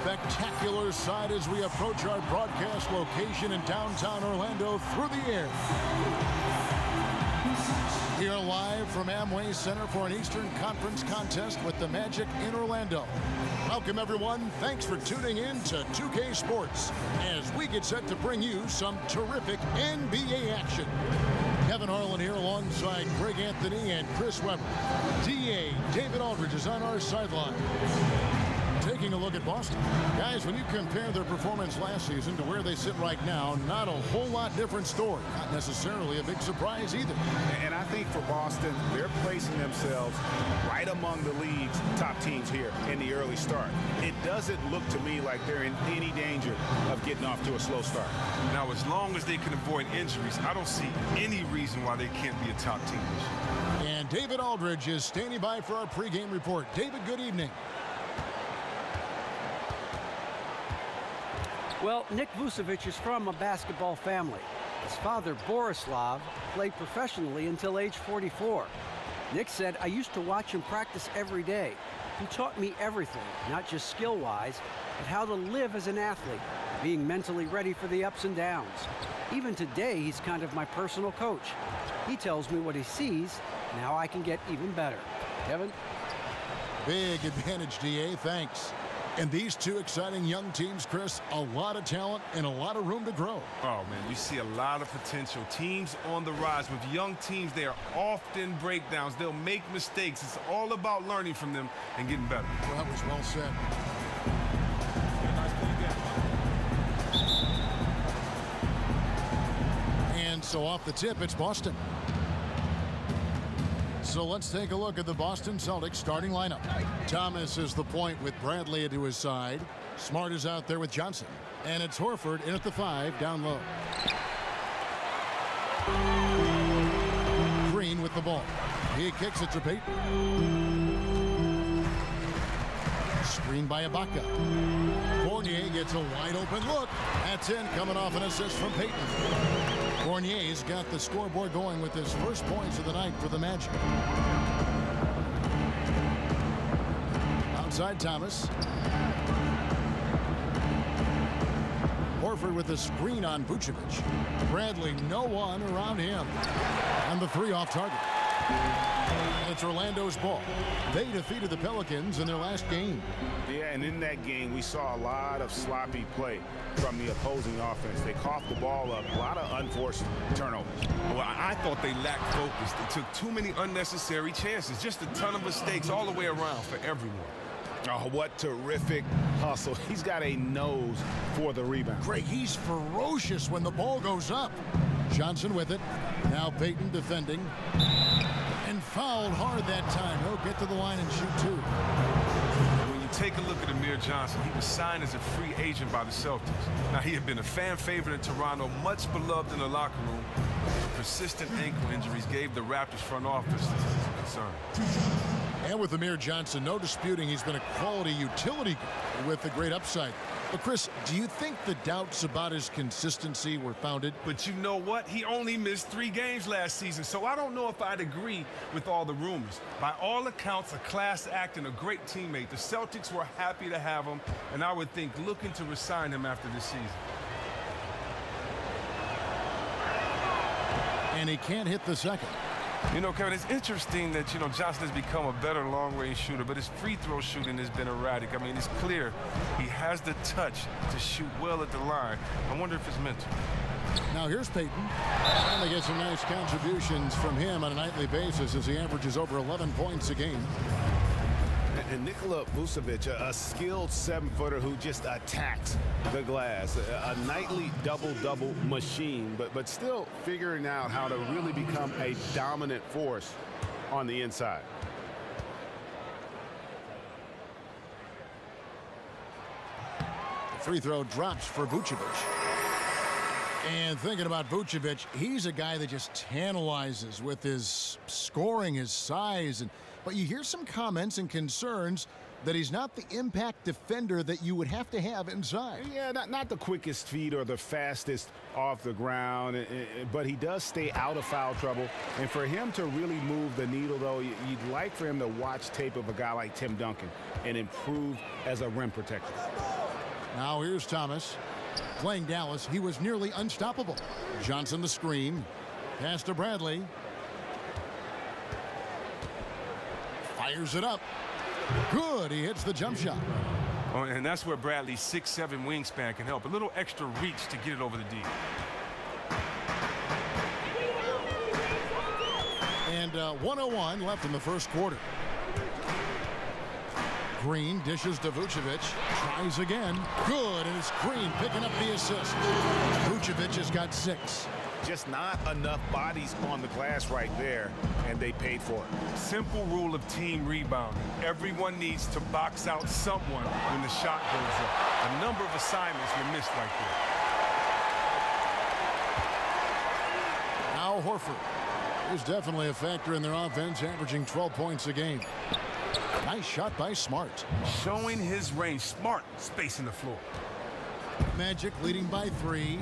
spectacular side as we approach our broadcast location in downtown Orlando through the air. We are live from Amway Center for an Eastern Conference contest with the Magic in Orlando. Welcome, everyone. Thanks for tuning in to 2K Sports as we get set to bring you some terrific NBA action. Kevin Harlan here alongside Greg Anthony and Chris Webber. DA David Aldridge is on our sideline. Taking a look at Boston. Guys, when you compare their performance last season to where they sit right now, not a whole lot different story. Not necessarily a big surprise either. And I think for Boston, they're placing themselves right among the league's top teams here in the early start. It doesn't look to me like they're in any danger of getting off to a slow start. Now, as long as they can avoid injuries, I don't see any reason why they can't be a top team this year. And David Aldridge is standing by for our pregame report. David, good evening. Well, Nick Vucevic is from a basketball family. His father, Borislav, played professionally until age 44. Nick said, "I used to watch him practice every day. He taught me everything, not just skill-wise, but how to live as an athlete, being mentally ready for the ups and downs. Even today, he's kind of my personal coach. He tells me what he sees and how I can get even better." Kevin? Big advantage, DA. Thanks. And these two exciting young teams, Chris, a lot of talent and a lot of room to grow. Oh, man, you see a lot of potential. Teams on the rise. With young teams, they are often breakdowns. They'll make mistakes. It's all about learning from them and getting better. Well, that was well said. And so off the tip, it's Boston. So let's take a look at the Boston Celtics starting lineup. Thomas is the point with Bradley to his side. Smart is out there with Johnson. And it's Horford in at the 5 down low. Green with the ball. He kicks it to Payton. Screen by Ibaka. Fournier gets a wide open look. That's in, coming off an assist from Payton. Fournier's got the scoreboard going with his first points of the night for the Magic. Outside Thomas. Horford with a screen on Vucevic. Bradley, no one around him. And the 3 off target. It's Orlando's ball. They defeated the Pelicans in their last game. Yeah, and in that game, we saw a lot of sloppy play from the opposing offense. They coughed the ball up, a lot of unforced turnovers. Well, I thought they lacked focus. They took too many unnecessary chances. Just a ton of mistakes all the way around for everyone. Oh, what terrific hustle. He's got a nose for the rebound. Greg, he's ferocious when the ball goes up. Johnson with it. Now Payton defending. And fouled hard that time. He'll get to the line and shoot 2. When you take a look at Amir Johnson, he was signed as a free agent by the Celtics. Now, he had been a fan favorite in Toronto, much beloved in the locker room. Persistent ankle injuries gave the Raptors front office concern. And with Amir Johnson, no disputing he's been a quality utility guy with a great upside. But, Chris, do you think the doubts about his consistency were founded? But you know what? He only missed 3 games last season, so I don't know if I'd agree with all the rumors. By all accounts, a class act and a great teammate. The Celtics were happy to have him, and I would think looking to resign him after this season. And he can't hit the second. You know, Kevin, it's interesting that, Johnson has become a better long-range shooter, but his free throw shooting has been erratic. I mean, it's clear he has the touch to shoot well at the line. I wonder if it's mental. Now here's Payton. And they get some nice contributions from him on a nightly basis as he averages over 11 points a game. And Nikola Vucevic, a skilled 7-footer who just attacks the glass. A nightly double-double machine, but still figuring out how to really become a dominant force on the inside. The free throw drops for Vucevic. And thinking about Vucevic, he's a guy that just tantalizes with his scoring, his size, but you hear some comments and concerns that he's not the impact defender that you would have to have inside. Yeah, not the quickest feet or the fastest off the ground, but he does stay out of foul trouble. And for him to really move the needle, though, you'd like for him to watch tape of a guy like Tim Duncan and improve as a rim protector. Now here's Thomas. Playing Dallas, he was nearly unstoppable. Johnson the screen. Pass to Bradley. Fires it up. Good. He hits the jump shot. Oh, and that's where Bradley's 6'7" wingspan can help. A little extra reach to get it over the D. And 1:01 left in the first quarter. Green dishes to Vucevic. Tries again. Good. And it's Green picking up the assist. Vucevic has got 6. Just not enough bodies on the glass right there, and they paid for it. Simple rule of team rebounding. Everyone needs to box out someone when the shot goes up. A number of assignments were missed right there. Now Horford is definitely a factor in their offense, averaging 12 points a game. Nice shot by Smart. Showing his range. Smart spacing the floor. Magic leading by 3.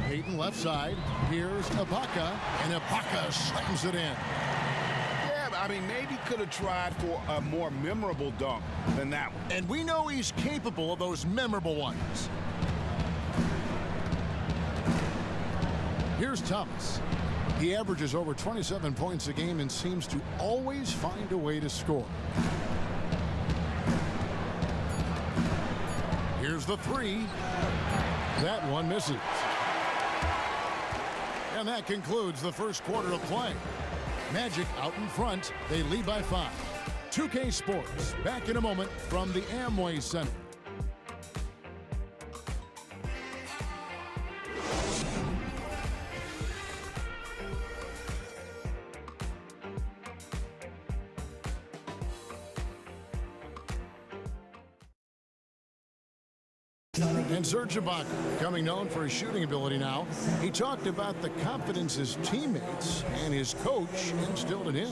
Peyton left side. Here's Ibaka, and Ibaka slams it in. Yeah, I mean, maybe could have tried for a more memorable dunk than that one. And we know he's capable of those memorable ones. Here's Thomas. He averages over 27 points a game and seems to always find a way to score. Here's the 3. That one misses. And that concludes the first quarter of play. Magic out in front. They lead by 5. 2K Sports back in a moment from the Amway Center. And Serge Ibaka, becoming known for his shooting ability now, he talked about the confidence his teammates and his coach instilled in him.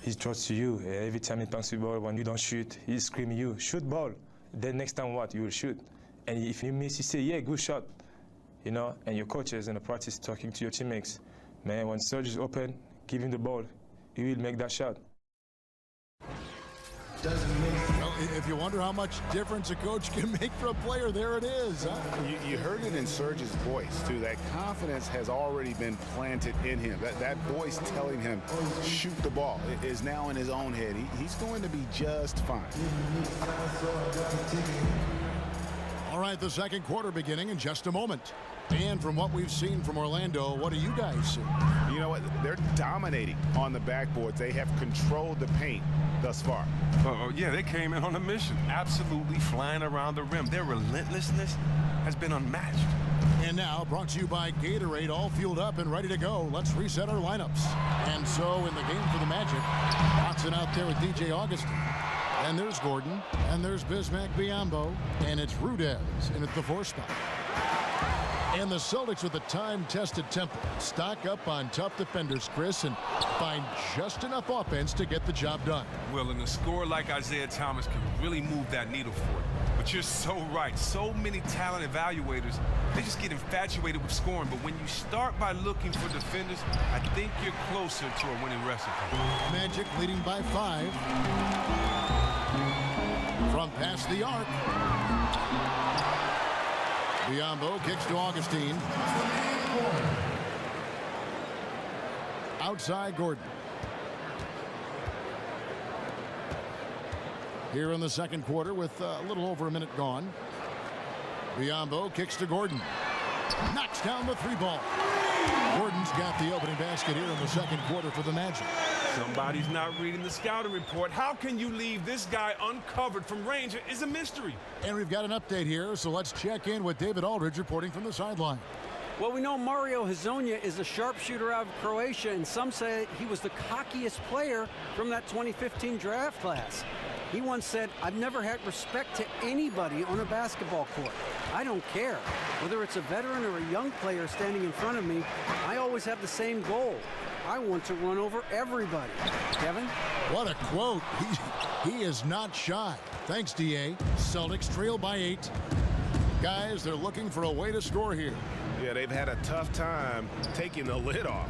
He trusts you. Every time he passes the ball, when you don't shoot, he's screaming you, shoot ball. Then next time what? You will shoot. And if you miss, you say, yeah, good shot. You know, and your coaches in the practice talking to your teammates. Man, when Serge is open, give him the ball. He will make that shot. Well, if you wonder how much difference a coach can make for a player, there it is. Huh? You heard it in Serge's voice, too. That confidence has already been planted in him. That voice telling him, shoot the ball, is now in his own head. He's going to be just fine. All right, the second quarter beginning in just a moment. And from what we've seen from Orlando, what do you guys see? You know what? They're dominating on the backboards. They have controlled the paint thus far. Yeah, they came in on a mission. Absolutely flying around the rim. Their relentlessness has been unmatched. And now, brought to you by Gatorade, all fueled up and ready to go. Let's reset our lineups. And so, in the game for the Magic, Watson out there with DJ Augustin. And there's Gordon, and there's Bismack Biyombo, and it's Rudez in at the 4 spot. And the Celtics with a time-tested tempo. Stock up on tough defenders, Chris, and find just enough offense to get the job done. Well, and a scorer like Isaiah Thomas can really move that needle for it. But you're so right. So many talent evaluators, they just get infatuated with scoring. But when you start by looking for defenders, I think you're closer to a winning recipe. Magic leading by 5. From past the arc. Biyombo kicks to Augustine. Outside Gordon. Here in the second quarter with a little over a minute gone. Biyombo kicks to Gordon. Knocks down the 3 ball. Gordon's got the opening basket here in the second quarter for the Magic. Somebody's not reading the scouting report. How can you leave this guy uncovered from range? It's a mystery. And we've got an update here, so let's check in with David Aldridge reporting from the sideline. Well, we know Mario Hezonja is a sharpshooter out of Croatia, and some say he was the cockiest player from that 2015 draft class. He once said, I've never had respect to anybody on a basketball court. I don't care. Whether it's a veteran or a young player standing in front of me, I always have the same goal. I want to run over everybody. Kevin? What a quote. He is not shy. Thanks, DA. Celtics trail by 8. Guys, they're looking for a way to score here. Yeah, they've had a tough time taking the lid off.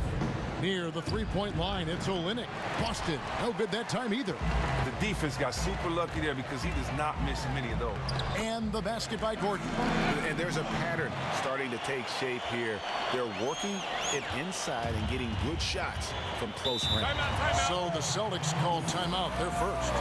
Near the three-point line, it's Olynyk. Busted. No good that time either. The defense got super lucky there because he does not miss many of those. And the basket by Gordon. And there's a pattern starting to take shape here. They're working it inside and getting good shots from close range. Timeout. So the Celtics call timeout. They're first.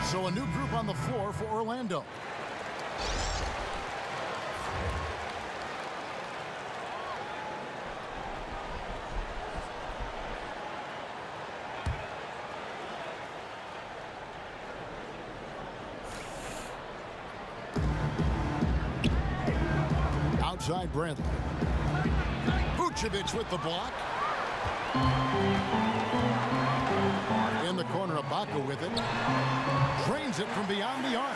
So a new group on the floor for Orlando. Outside Bradley. Vucevic with the block. In the corner, Ibaka with it. Drains it from beyond the arc.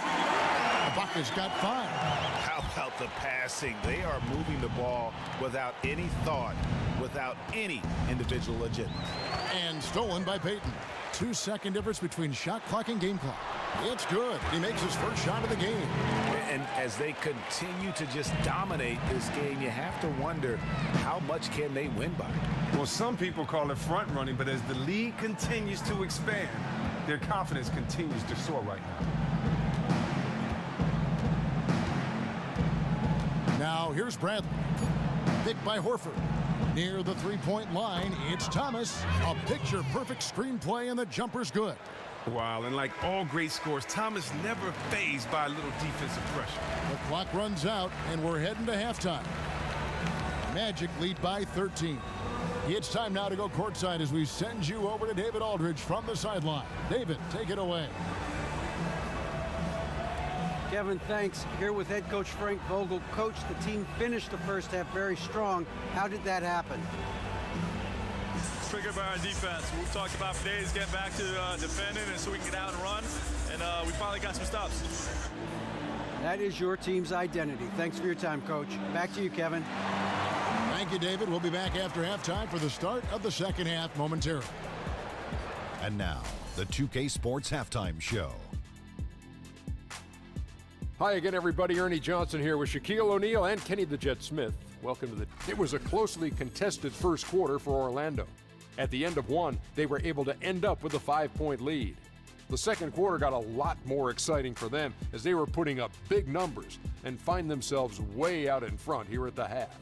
Ibaka's got 5. How about the passing? They are moving the ball without any thought, without any individual agenda. And stolen by Payton. 2-second difference between shot clock and game clock. It's good. He makes his first shot of the game. And as they continue to just dominate this game, you have to wonder how much can they win by? Well, some people call it front running, but as the league continues to expand, their confidence continues to soar right now. Now here's Bradley. Picked by Horford. Near the three-point line, it's Thomas. A picture-perfect screenplay, and the jumper's good. Wow, and like all great scores, Thomas never fazed by a little defensive pressure. The clock runs out, and we're heading to halftime. Magic lead by 13. It's time now to go courtside as we send you over to David Aldridge from the sideline. David, take it away. Kevin, thanks. Here with head coach Frank Vogel. Coach, the team finished the first half very strong. How did that happen? Triggered by our defense. We've talked about for days getting back to defending and so we can get out and run, and we finally got some stops. That is your team's identity. Thanks for your time, Coach. Back to you, Kevin. Thank you, David. We'll be back after halftime for the start of the second half momentarily. And now, the 2K Sports Halftime Show. Hi again, everybody. Ernie Johnson here with Shaquille O'Neal and Kenny the Jet Smith. Welcome to the... It was a closely contested first quarter for Orlando. At the end of one, they were able to end up with a 5-point lead. The second quarter got a lot more exciting for them as they were putting up big numbers and find themselves way out in front here at the half.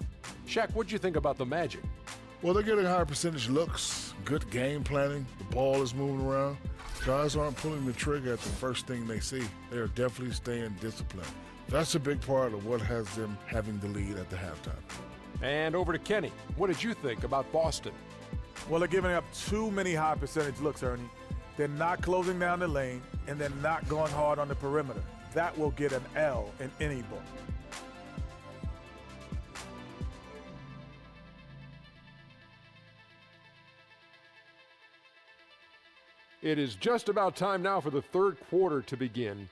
Shaq, what'd you think about the Magic? Well, they're getting higher percentage looks, good game planning. The ball is moving around. Guys aren't pulling the trigger at the first thing they see. They are definitely staying disciplined. That's a big part of what has them having the lead at the halftime. And over to Kenny. What did you think about Boston? Well, they're giving up too many high percentage looks, Ernie. They're not closing down the lane, and they're not going hard on the perimeter. That will get an L in any book. It is just about time now for the third quarter to begin.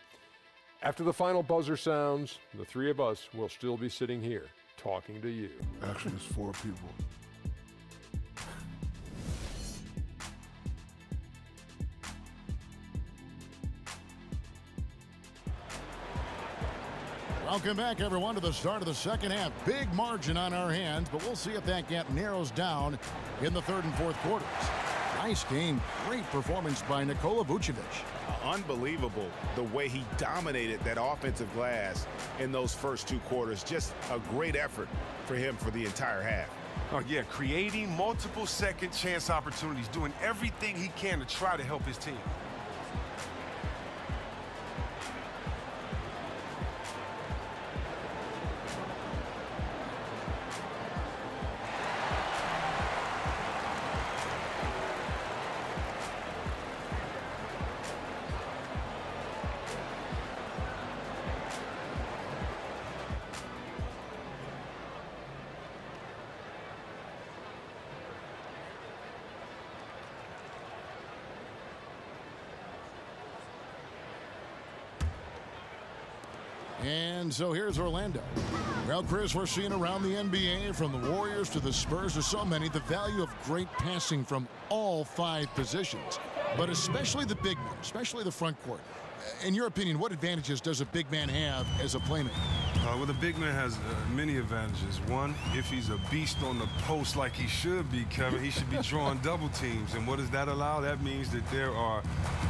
After the final buzzer sounds, the three of us will still be sitting here talking to you. Actually, it's 4 people. Welcome back, everyone, to the start of the second half. Big margin on our hands, but we'll see if that gap narrows down in the third and fourth quarters. Nice game. Great performance by Nikola Vucevic. Unbelievable the way he dominated that offensive glass in those first 2 quarters. Just a great effort for him for the entire half. Oh, yeah, creating multiple second chance opportunities, doing everything he can to try to help his team. And so here's Orlando. Well, Chris, we're seeing around the NBA, from the Warriors to the Spurs, to so many, the value of great passing from all 5 positions, but especially the big men, especially the front court. In your opinion, what advantages does a big man have as a playmaker? Well, the big man has many advantages. One, if he's a beast on the post like he should be, Kevin, he should be drawing double teams. And what does that allow? That means that there are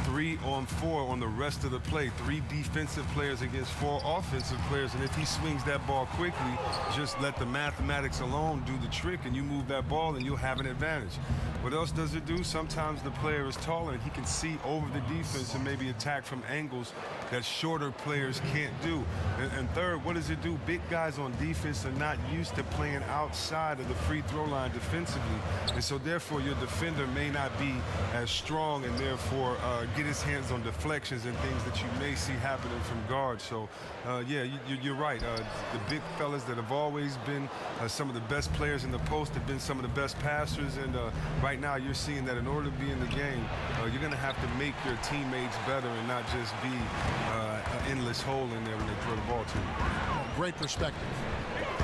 3 on 4 on the rest of the play, 3 defensive players against 4 offensive players. And if he swings that ball quickly, just let the mathematics alone do the trick, and you move that ball and you'll have an advantage. What else does it do? Sometimes the player is taller and he can see over the defense and maybe attack from angles that shorter players can't do. And third, what does it do? Big guys on defense are not used to playing outside of the free throw line defensively. And so therefore your defender may not be as strong, and therefore get his hands on deflections and things that you may see happening from guards. So yeah, you're right. The big fellas that have always been some of the best players in the post have been some of the best passers, and right now you're seeing that in order to be in the game, you're going to have to make your teammates better and not just be an endless hole in there when they throw the ball to you. Great perspective.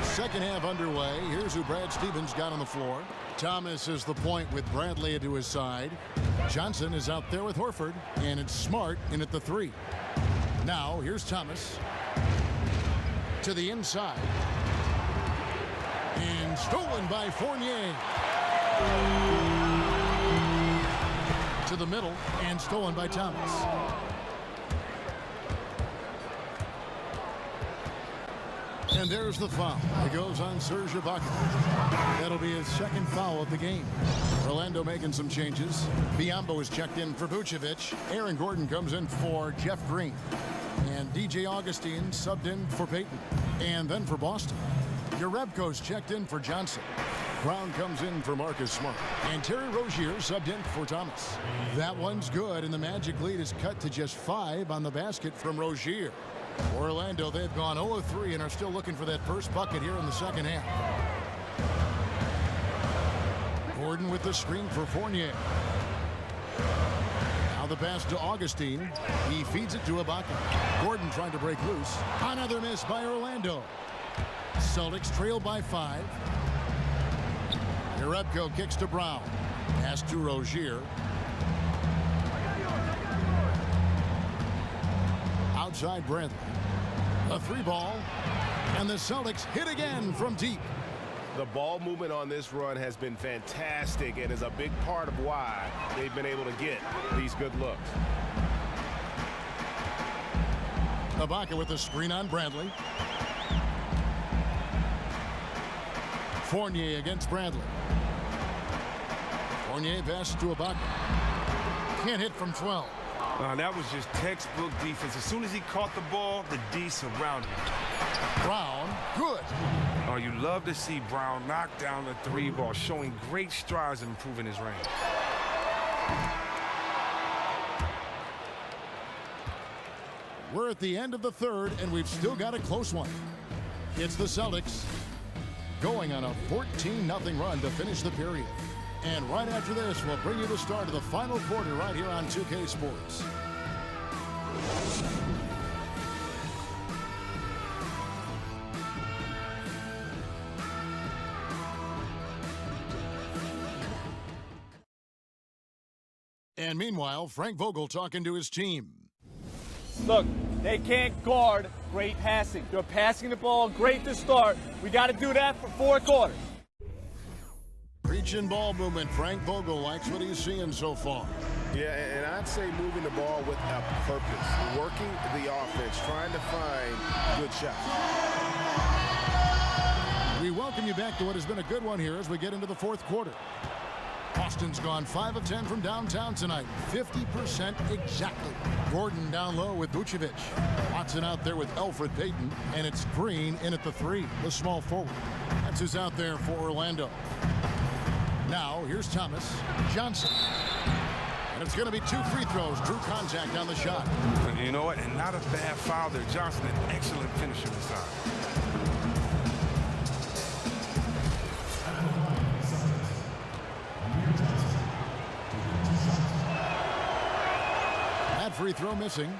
Second half underway. Here's who Brad Stevens got on the floor. Thomas is the point with Bradley to his side. Johnson is out there with Horford, and it's Smart in at the 3. Now here's Thomas to the inside, and stolen by Fournier. To the middle, and stolen by Thomas. And there's the foul. It goes on Serge Ibaka. That'll be his second foul of the game. Orlando making some changes. Biyombo is checked in for Vucevic. Aaron Gordon comes in for Jeff Green. And DJ Augustine subbed in for Payton. And then for Boston, Jerebko's checked in for Johnson. Brown comes in for Marcus Smart. And Terry Rozier subbed in for Thomas. That one's good, and the Magic lead is cut to just 5 on the basket from Rozier. Orlando, they've gone 0-3 and are still looking for that first bucket here in the second half. Gordon with the screen for Fournier. Now the pass to Augustine. He feeds it to Ibaka. Gordon trying to break loose. Another miss by Orlando. Celtics trail by 5. Jerebko kicks to Brown. Pass to Rozier. Outside Bradley. A 3-ball. And the Celtics hit again from deep. The ball movement on this run has been fantastic and is a big part of why they've been able to get these good looks. Ibaka with the screen on Bradley. Fournier against Bradley. Fournier passes to Ibaka. Can't hit from 12. That was just textbook defense. As soon as he caught the ball, the D surrounded him. Brown, good. Oh, you love to see Brown knock down the 3-ball, showing great strides in improving his range. We're at the end of the third, and we've still got a close one. It's the Celtics going on a 14-0 run to finish the period. And right after this, we'll bring you the start of the final quarter right here on 2K Sports. And meanwhile, Frank Vogel talking to his team. Look, they can't guard great passing. They're passing the ball great to start. We got to do that for 4 quarters. Preaching ball movement. Frank Vogel likes what he's seeing so far. Yeah, and I'd say moving the ball with a purpose. Working the offense, trying to find good shots. We welcome you back to what has been a good one here as we get into the fourth quarter. Boston's gone 5 of 10 from downtown tonight. 50% exactly. Gordon down low with Vucevic. Watson out there with Elfrid Payton. And it's Green in at the 3, the small forward. That's who's out there for Orlando. Now, here's Thomas. Johnson. And it's going to be 2 free throws. Drew contact on the shot. You know what? And not a bad foul there. Johnson, an excellent finisher inside. That free throw missing.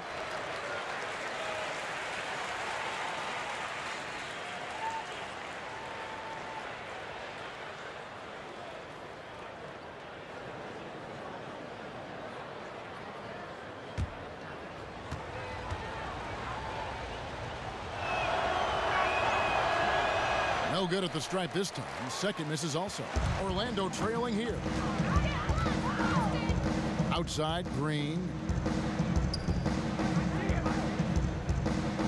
No good at the stripe this time. Second misses also. Orlando trailing here. Outside, Green.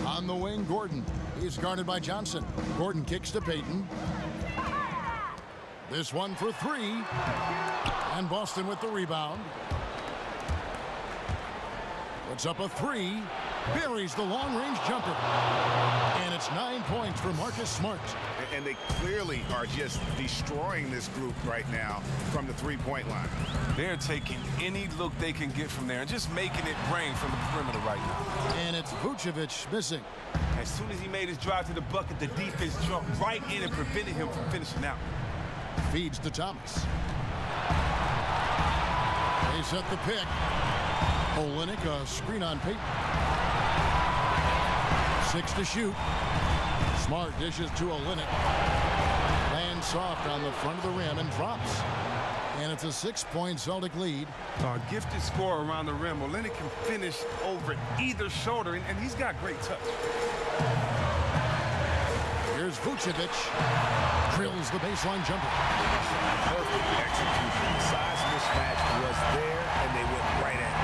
On the wing, Gordon. He's guarded by Johnson. Gordon kicks to Payton. This one for three. And Boston with the rebound. Puts up a three. Buries the long-range jumper. And it's 9 points for Marcus Smart. And they clearly are just destroying this group right now from the three-point line. They're taking any look they can get from there and just making it rain from the perimeter right now. And it's Vucevic missing. As soon as he made his drive to the bucket, the defense jumped right in and prevented him from finishing out. Feeds to Thomas. They set the pick. Olynyk, a screen on Payton. 6 to shoot. Smart dishes to Olynyk. Lands soft on the front of the rim and drops. And it's a 6-point Celtic lead. A gifted scorer around the rim. Olynyk can finish over either shoulder, and he's got great touch. Here's Vucevic. Drills the baseline jumper. Perfect execution. The size mismatch was there, and they went right at it.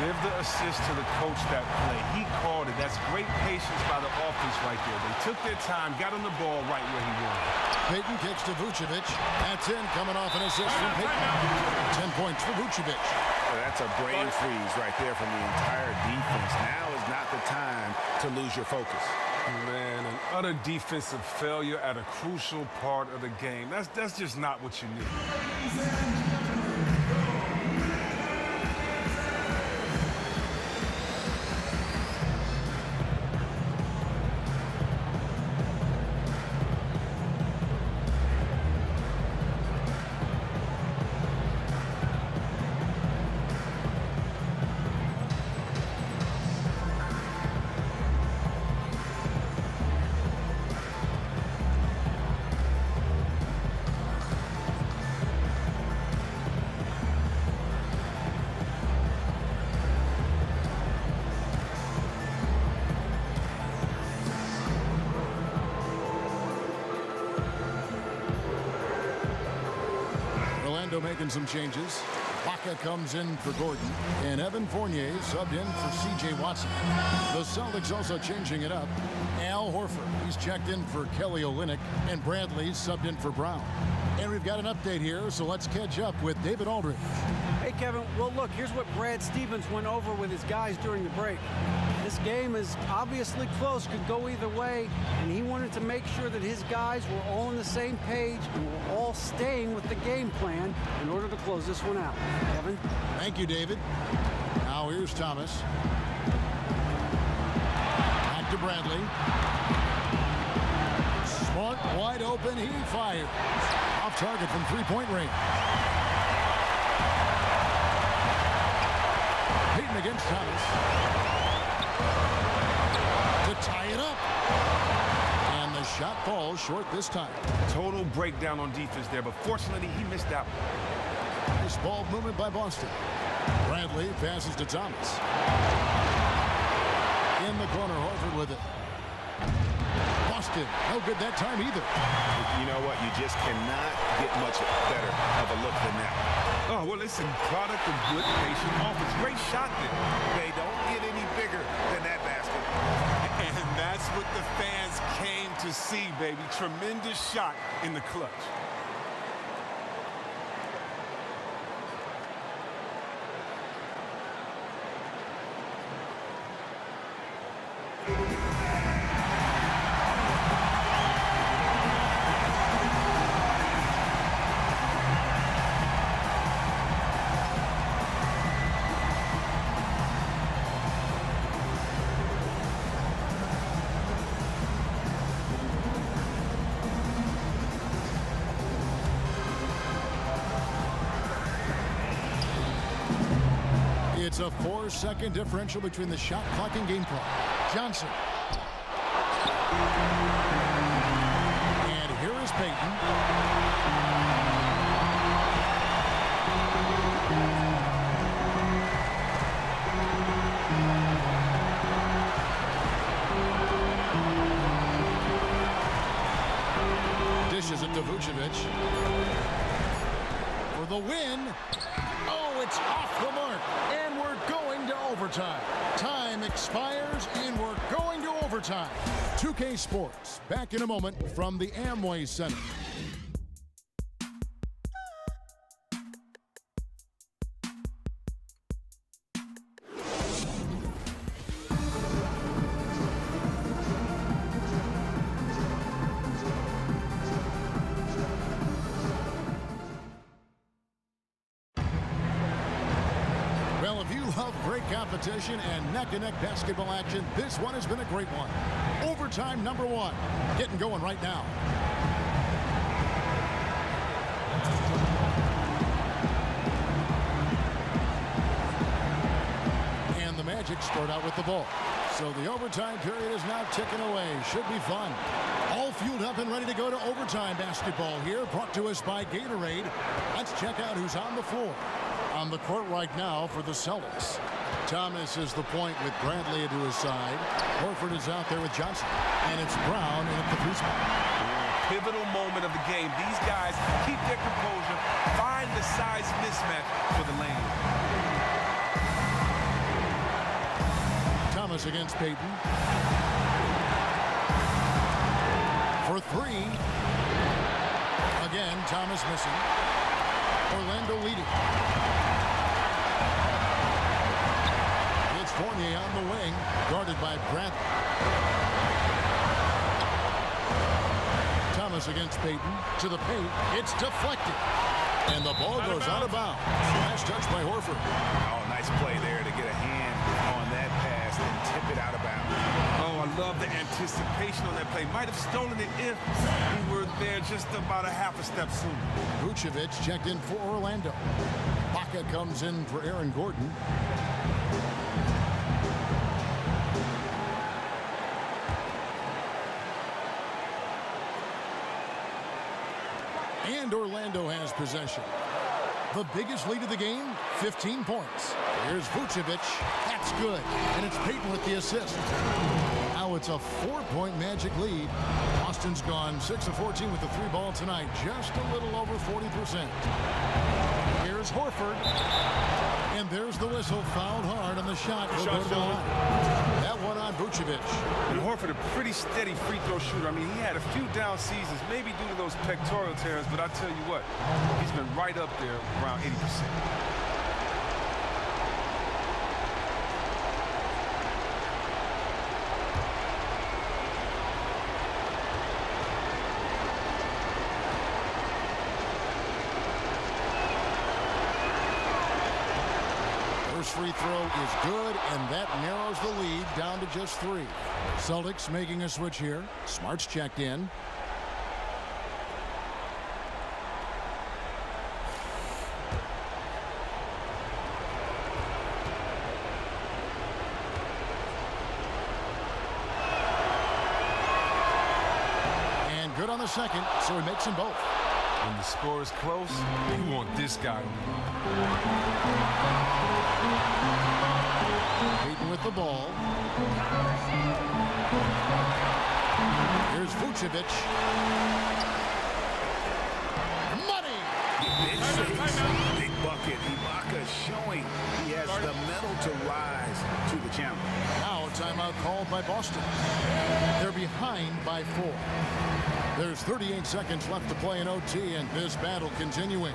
Give the assist to the coach that play. He called it. That's great patience by the offense right there. They took their time, got on the ball right where he wanted. Payton kicks to Vucevic. That's in, coming off an assist from Payton. 10 points for Vucevic. Well, that's a brain freeze right there from the entire defense. Now is not the time to lose your focus. Man, an utter defensive failure at a crucial part of the game. That's just not what you need. Making some changes. Baca comes in for Gordon, and Evan Fournier subbed in for C.J. Watson. The Celtics also changing it up. Al Horford, he's checked in for Kelly Olynyk, and Bradley's subbed in for Brown. And we've got an update here, so let's catch up with David Aldridge. Hey, Kevin. Well, look, here's what Brad Stevens went over with his guys during the break. This game is obviously close, could go either way, and he wanted to make sure that his guys were all on the same page and were all staying with the game plan in order to close this one out. Kevin? Thank you, David. Now here's Thomas. Back to Bradley. Smart, wide open, he fires. Off target from three-point range. Payton against Thomas. To tie it up. And the shot falls short this time. Total breakdown on defense there, but fortunately he missed out. Nice ball movement by Boston. Bradley passes to Thomas. In the corner, Horford with it. Boston, no good that time either. You know what? You just cannot get much better of a look than that. Oh, well, it's a product of good, patient offense. Great shot there. They don't get any bigger than that basket. And that's what the fans came to see, baby. Tremendous shot in the clutch. It's a 4-second differential between the shot clock and game clock. Johnson. And here is Payton. Vucevic for the win. Oh, it's off the mark, and we're going to overtime. Time expires, and we're going to overtime. 2K Sports, back in a moment from the Amway Center. Well, if you love great competition and neck-and-neck basketball action, this one has been a great one. Overtime number 1. Getting going right now. And the Magic start out with the ball. So the overtime period is now ticking away. Should be fun. All fueled up and ready to go to overtime basketball here, brought to us by Gatorade. Let's check out who's on the floor. On the court right now for the Celtics. Thomas is the point with Bradley to his side. Horford is out there with Johnson. And it's Brown in at the three spot. Pivotal moment of the game. These guys keep their composure, find the size mismatch for the lane. Thomas against Payton. For 3. Again, Thomas missing. Orlando leading. It's Fournier on the wing, guarded by Bradley. Thomas against Payton, to the paint. It's deflected. And the ball goes out of bounds. Last touch by Horford. Oh, nice play there to get a hand on that pass and tip it out of bounds. Oh, I love the anticipation on that play. Might have stolen it if he were there just about a half a step sooner. Vucevic checked in for Orlando. Baca comes in for Aaron Gordon. And Orlando has possession. The biggest lead of the game, 15 points. Here's Vucevic. That's good. And it's Payton with the assist. Now it's a 4-point Magic lead. Austin's gone 6 of 14 with the 3 ball tonight. Just a little over 40%. Here's Horford. And there's the whistle. Fouled hard on the shot. He'll go to the line. That one on Vucevic. And Horford, a pretty steady free throw shooter. I mean, he had a few down seasons, maybe due to those pectoral tears, but I'll tell you what, he's been right up there around 80%. Free throw is good, and that narrows the lead down to just 3. Celtics making a switch here. Smart's checked in. And good on the second, so he makes them both. When the score is close, you want this guy. Payton with the ball. Here's Vucevic. Money! Big bucket. Ibaka showing he has the metal to rise to the challenge. Now a timeout called by Boston. They're behind by 4. There's 38 seconds left to play in OT, and this battle continuing.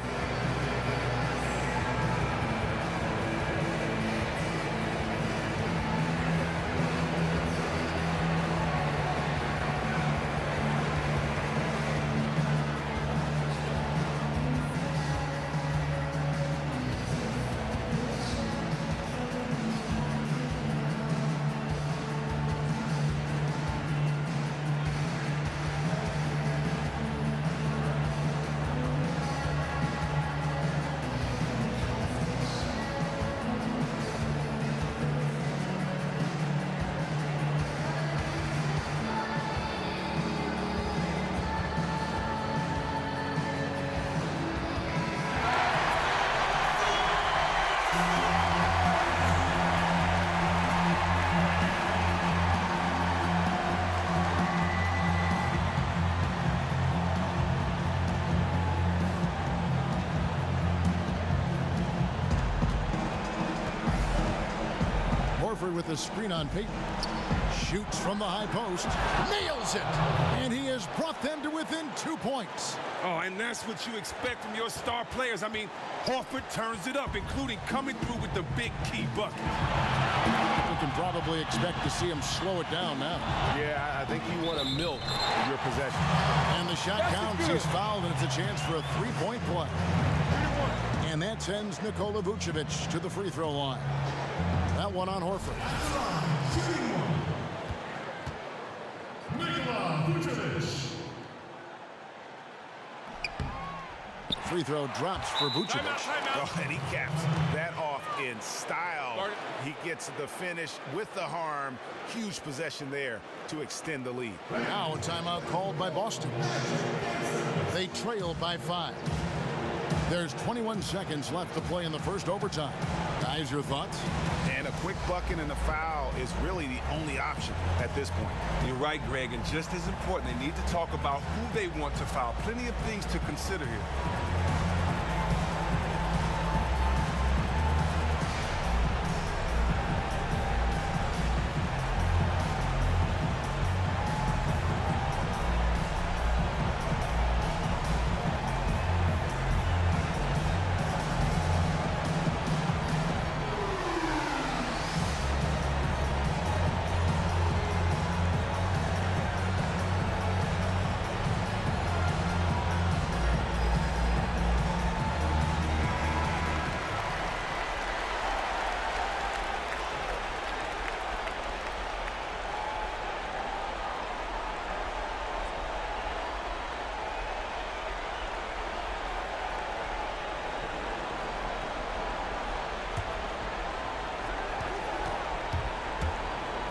with the screen on Peyton. Shoots from the high post. Nails it! And he has brought them to within 2 points. Oh, and that's what you expect from your star players. I mean, Horford turns it up, including coming through with the big key bucket. You can probably expect to see him slow it down now. Yeah, I think you want to milk your possession. And the shot counts. He's fouled, and it's a chance for a three-point play. And that sends Nikola Vucevic to the free throw line. That one on Horford. Nikola Vucevic. Free throw drops for Vucevic. Oh, and he caps that off in style. He gets the finish with the harm. Huge possession there to extend the lead. Now a timeout called by Boston. They trail by 5. There's 21 seconds left to play in the first overtime. Guys, your thoughts? And a quick bucket and a foul is really the only option at this point. You're right, Greg, and just as important, they need to talk about who they want to foul. Plenty of things to consider here.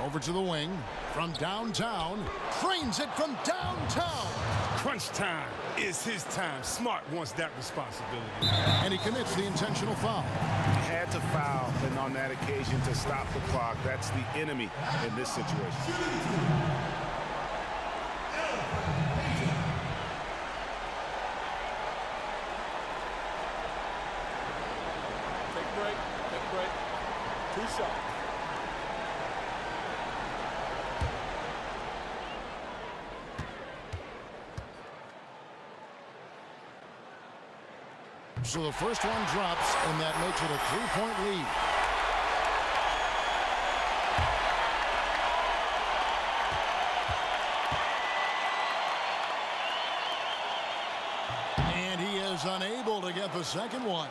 Over to the wing from downtown. Trains it from downtown. Crunch time is his time. Smart wants that responsibility. And he commits the intentional foul. Had to foul, and on that occasion to stop the clock. That's the enemy in this situation. Take a break. Take a break. 2 shots. So the first one drops, and that makes it a 3-point lead. And he is unable to get the second one.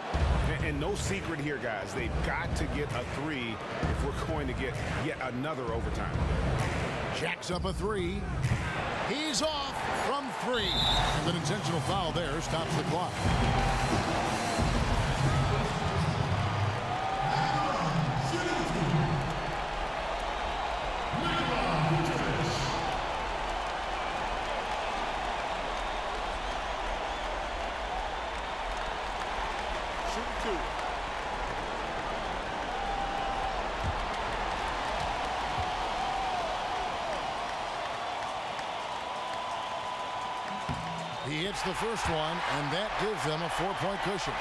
And no secret here, guys. They've got to get a 3 if we're going to get yet another overtime. Jacks up a 3. He's off from 3. And an intentional foul there stops the clock. He hits the first one, and that gives them a 4-point cushion.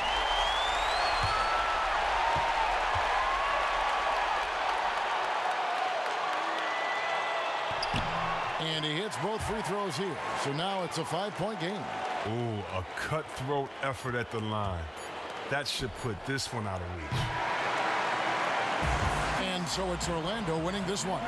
And he hits both free throws here. So now it's a 5-point game. Ooh, a cutthroat effort at the line. That should put this one out of reach. And so it's Orlando winning this one.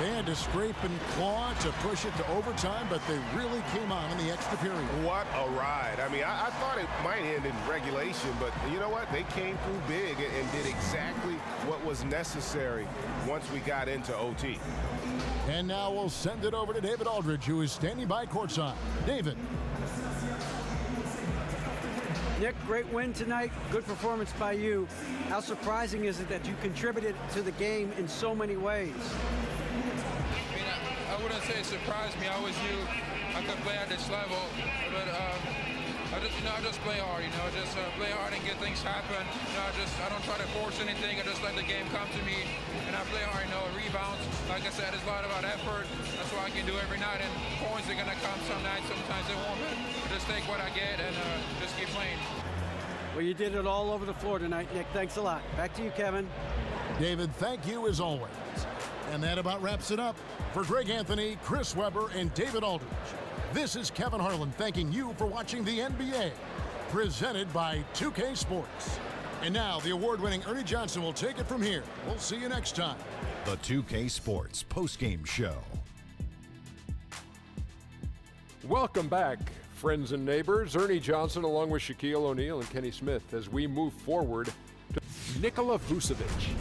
They had to scrape and claw to push it to overtime, but they really came on in the extra period. What a ride. I mean, I thought it might end in regulation, but you know what? They came through big and did exactly what was necessary once we got into OT. And now we'll send it over to David Aldridge, who is standing by courtside. David. Nick, great win tonight. Good performance by you. How surprising is it that you contributed to the game in so many ways? I mean, I wouldn't say it surprised me. I always knew I could play at this level, but I just play hard. Just play hard and get things happen. I don't try to force anything. I just let the game come to me, and I play hard. Rebounds. Like I said, it's a lot about effort. That's what I can do every night. And points are gonna come some nights. Sometimes they won't. But just take what I get and just keep playing. Well, you did it all over the floor tonight, Nick. Thanks a lot. Back to you, Kevin. David, thank you as always. And that about wraps it up. For Greg Anthony, Chris Webber, and David Aldridge, this is Kevin Harlan thanking you for watching the NBA, presented by 2K Sports. And now the award-winning Ernie Johnson will take it from here. We'll see you next time. The 2K Sports postgame show. Welcome back, friends and neighbors. Ernie Johnson along with Shaquille O'Neal and Kenny Smith as we move forward to Nikola Vucevic.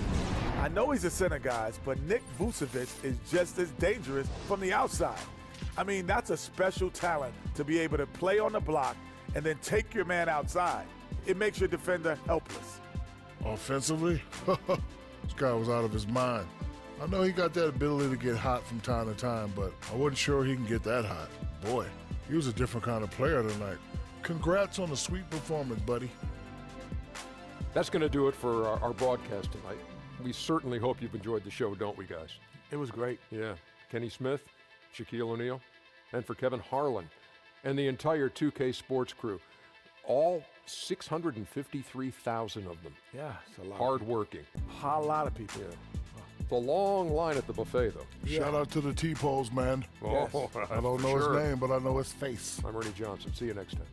I know he's a center, guys, but Nick Vucevic is just as dangerous from the outside. I mean, that's a special talent to be able to play on the block and then take your man outside. It makes your defender helpless. Offensively, this guy was out of his mind. I know he got that ability to get hot from time to time, but I wasn't sure he can get that hot. Boy, he was a different kind of player tonight. Congrats on the sweet performance, buddy. That's going to do it for our broadcast tonight. We certainly hope you've enjoyed the show, don't we, guys? It was great. Yeah. Kenny Smith, Shaquille O'Neal, and for Kevin Harlan and the entire 2K Sports crew. All 653,000 of them. Yeah, it's a lot. Hard-working. A lot of people. Yeah. It's a long line at the buffet, though. Shout out to the T-Pose, man. Oh, Yes. I don't know his name, but I know his face. I'm Ernie Johnson. See you next time.